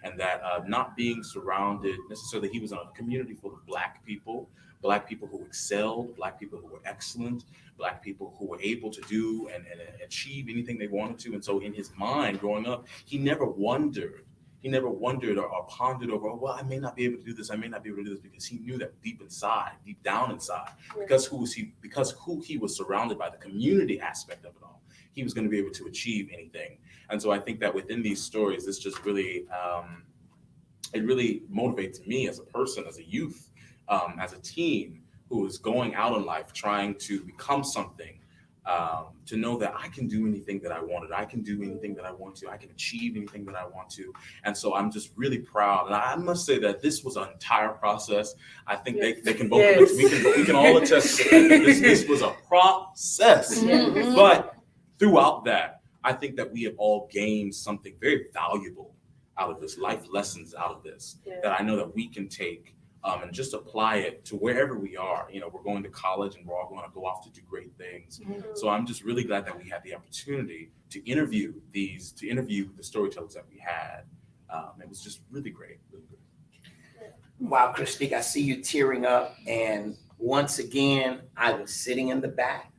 And that not being surrounded necessarily, he was in a community full of Black people who excelled, Black people who were excellent, Black people who were able to do and achieve anything they wanted to. And so in his mind growing up, he never wondered or pondered over, well, I may not be able to do this, because he knew that deep down inside, because who he was surrounded by, the community aspect of it all, he was going to be able to achieve anything. And so I think that within these stories, this just really, it really motivates me as a person, as a youth, as a teen who is going out in life trying to become something, to know that I can do anything that I wanted. I can do anything that I want to. I can achieve anything that I want to. And so I'm just really proud. And I must say that this was an entire process. I think they can both, we can all attest to that. This was a process. But throughout that, I think that we have all gained something very valuable out of this, life lessons out of this, that I know that we can take and just apply it to wherever we are. You know, we're going to college and we're all going to go off to do great things. So I'm just really glad that we had the opportunity to interview the storytellers that we had. It was just really great, really good. Wow, Christique, I see you tearing up. And once again, I was sitting in the back.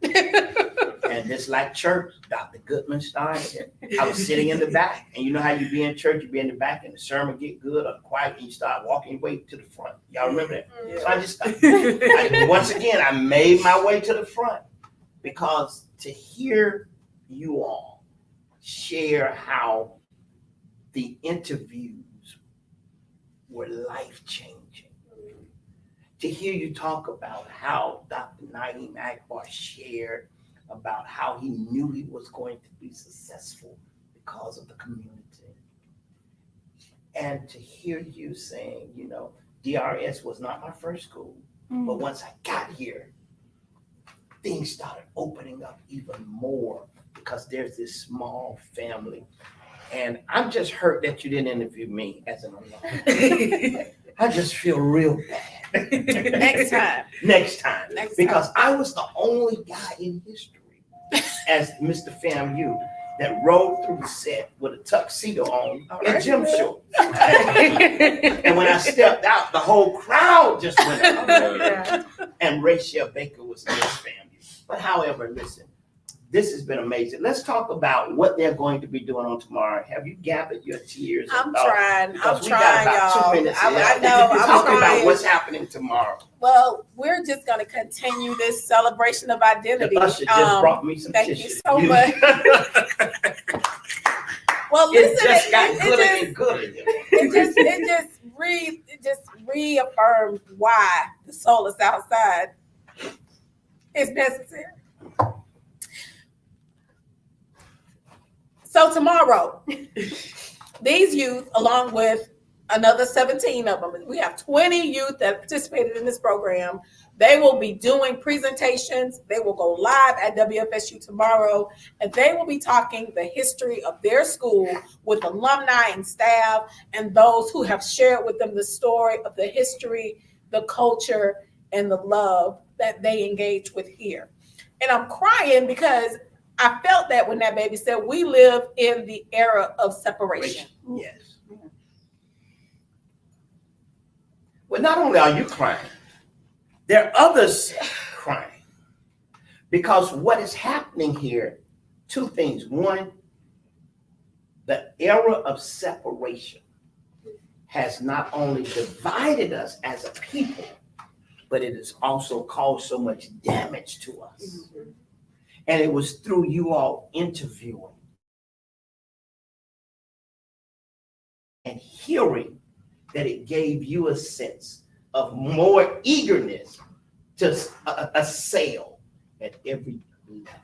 And just like church, Dr. Goodman started, I was sitting in the back. And you know how you be in church, you be in the back and the sermon get good or quiet and you start walking your way to the front. Y'all remember that? So I just, once again, I made my way to the front, because to hear you all share how the interviews were life-changing. To hear you talk about how Dr. Naeem Akbar shared about how he knew he was going to be successful because of the community. And to hear you saying, you know, DRS was not my first school, but once I got here, things started opening up even more because there's this small family. And I'm just hurt that you didn't interview me as an alum. I just feel real bad. Next time. Next time. Next Because I was the only guy in history as Mr. FAMU that rode through the set with a tuxedo on and gym shorts. And when I stepped out, the whole crowd just went up. And Rachel Baker was Miss FAMU. But however, listen, this has been amazing. Let's talk about what they're going to be doing on tomorrow. Have you gathered your tears? I'm trying. Because I'm we trying, got about y'all. 2 minutes I left. know. I'm Talk about trying. what's happening tomorrow. Well, we're just going to continue this celebration of identity. The usher just brought me some thank tissue. you so much. Well, It listen, just got gooder and gooder. it just reaffirmed why the Soul of Southside is necessary. So tomorrow, these youth, along with another 17 of them, we have 20 youth that participated in this program. They will be doing presentations. They will go live at WFSU tomorrow, and they will be talking the history of their school with alumni and staff and those who have shared with them the story of the history, the culture, and the love that they engage with here. And I'm crying because I felt that when that baby said, we live in the era of separation. Yes. Well, not only are you crying, there are others crying. Because what is happening here, two things. One, the era of separation has not only divided us as a people, but it has also caused so much damage to us. Mm-hmm. And it was through you all interviewing and hearing that it gave you a sense of more eagerness to assail at every level.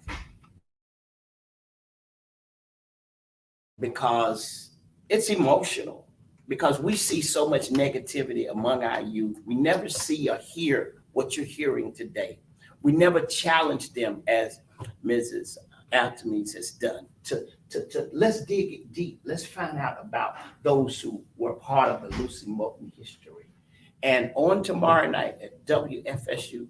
Because it's emotional, because we see so much negativity among our youth. We never see or hear what you're hearing today. We never challenge them as Mrs. Anthony has done to let's dig it deep. Let's find out about those who were part of the Lucy Moulton history. And on tomorrow night at WFSU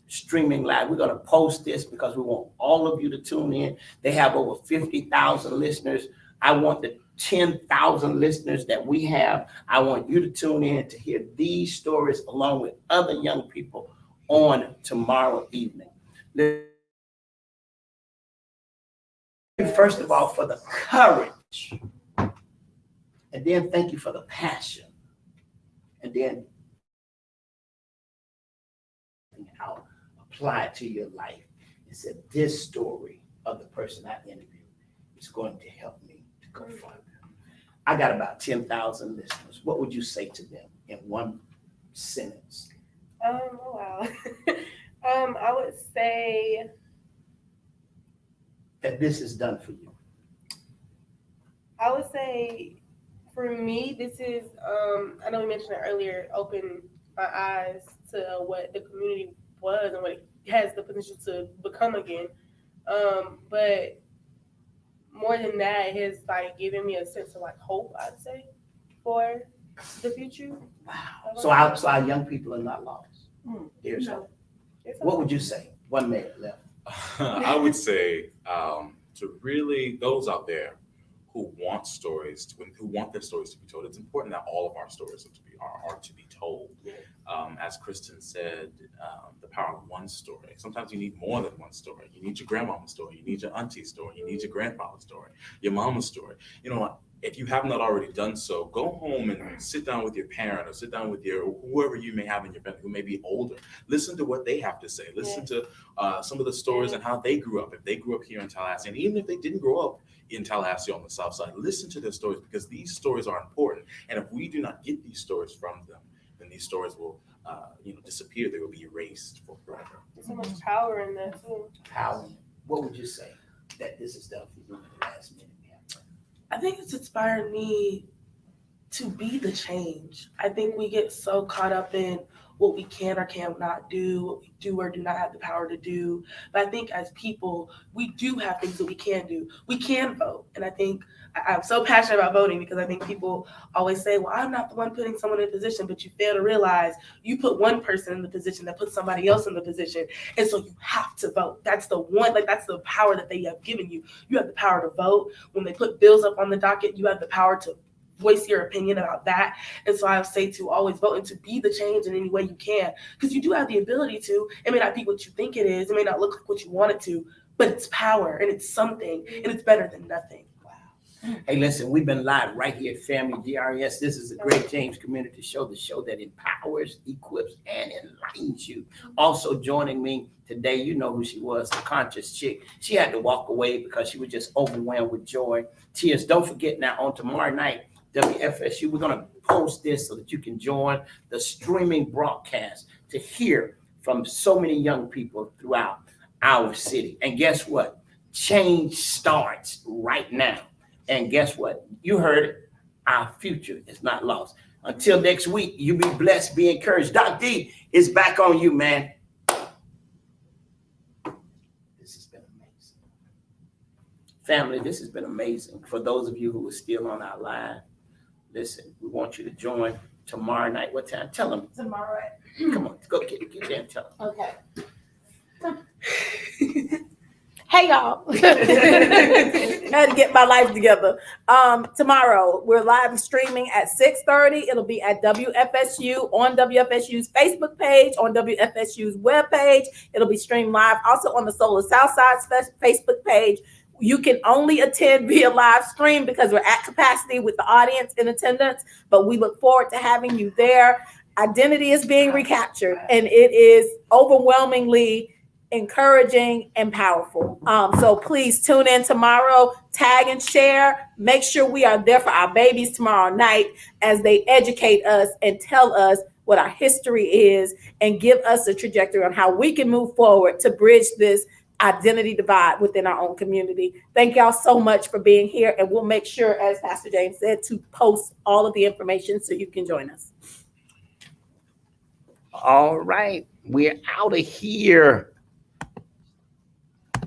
streaming live, we're going to post this because we want all of you to tune in. They have over 50,000 listeners. I want the 10,000 listeners that we have. I want you to tune in to hear these stories along with other young people on tomorrow evening. First of all, for the courage, and then thank you for the passion, and then I'll apply it to your life and said, this story of the person I interviewed is going to help me to go further. I got about 10,000 listeners. What would you say to them in one sentence? Oh, wow. I would say that this is done for you. I would say for me, this is, I know we mentioned it earlier, opened my eyes to what the community was and what it has the potential to become again. But more than that, it has like given me a sense of like hope, I'd say, for the future. Wow. So our young people are not lost. There's hope. What would you say? 1 minute left. I would say to really those out there who want stories, who want their stories to be told. It's important that all of our stories are to be told. As Kristen said, the power of one story. Sometimes you need more than one story. You need your grandmama's story. You need your auntie's story. You need your grandfather's story. Your mama's story. You know, if you have not already done so, go home and sit down with your parent or sit down with your whoever you may have in your family who may be older. Listen to what they have to say. Listen to some of the stories and how they grew up. If they grew up here in Tallahassee, and even if they didn't grow up in Tallahassee on the South Side, listen to their stories because these stories are important. And if we do not get these stories from them, then these stories will disappear. They will be erased forever. There's so much power in that too. Power. What would you say that this is done for you in the last minute? I think it's inspired me to be the change. I think we get so caught up in what we can or cannot do, what we do or do not have the power to do. But I think as people, we do have things that we can do. We can vote. And I think I'm so passionate about voting because I think people always say, well, I'm not the one putting someone in a position, but you fail to realize you put one person in the position that puts somebody else in the position. And so you have to vote. That's the one, like that's the power that they have given you. You have the power to vote. When they put bills up on the docket, you have the power to voice your opinion about that. And so I say to always vote and to be the change in any way you can, because you do have the ability to. It may not be what you think it is. It may not look like what you want it to, but it's power and it's something and it's better than nothing. Hey, listen, we've been live right here at Family DRS. This is the Great James Community Show, the show that empowers, equips, and enlightens you. Also joining me today, you know who she was, a conscious chick. She had to walk away because she was just overwhelmed with joy, tears. Don't forget now, on tomorrow night, WFSU, we're going to post this so that you can join the streaming broadcast to hear from so many young people throughout our city. And guess what? Change starts right now. And guess what? You heard it. Our future is not lost. Until next week, you be blessed, be encouraged. Doc D is back on you, man. This has been amazing. Family, this has been amazing. For those of you who are still on our line, listen, we want you to join tomorrow night. What time? Tell them. Tomorrow. Come on, go get there and tell them. Okay. Hey y'all. I had to get my life together. Tomorrow we're live streaming at 6:30. It'll be at WFSU on WFSU's Facebook page, on WFSU's webpage. It'll be streamed live also on the Soul of Southside's Facebook page. You can only attend via live stream because we're at capacity with the audience in attendance, but we look forward to having you there. Identity is being recaptured, and it is overwhelmingly encouraging and powerful. So please tune in tomorrow, tag and share. Make sure we are there for our babies tomorrow night as they educate us and tell us what our history is and give us a trajectory on how we can move forward to bridge this identity divide within our own community. Thank y'all so much for being here, and we'll make sure, as Pastor James said, to post all of the information so you can join us. All right, we're out of here.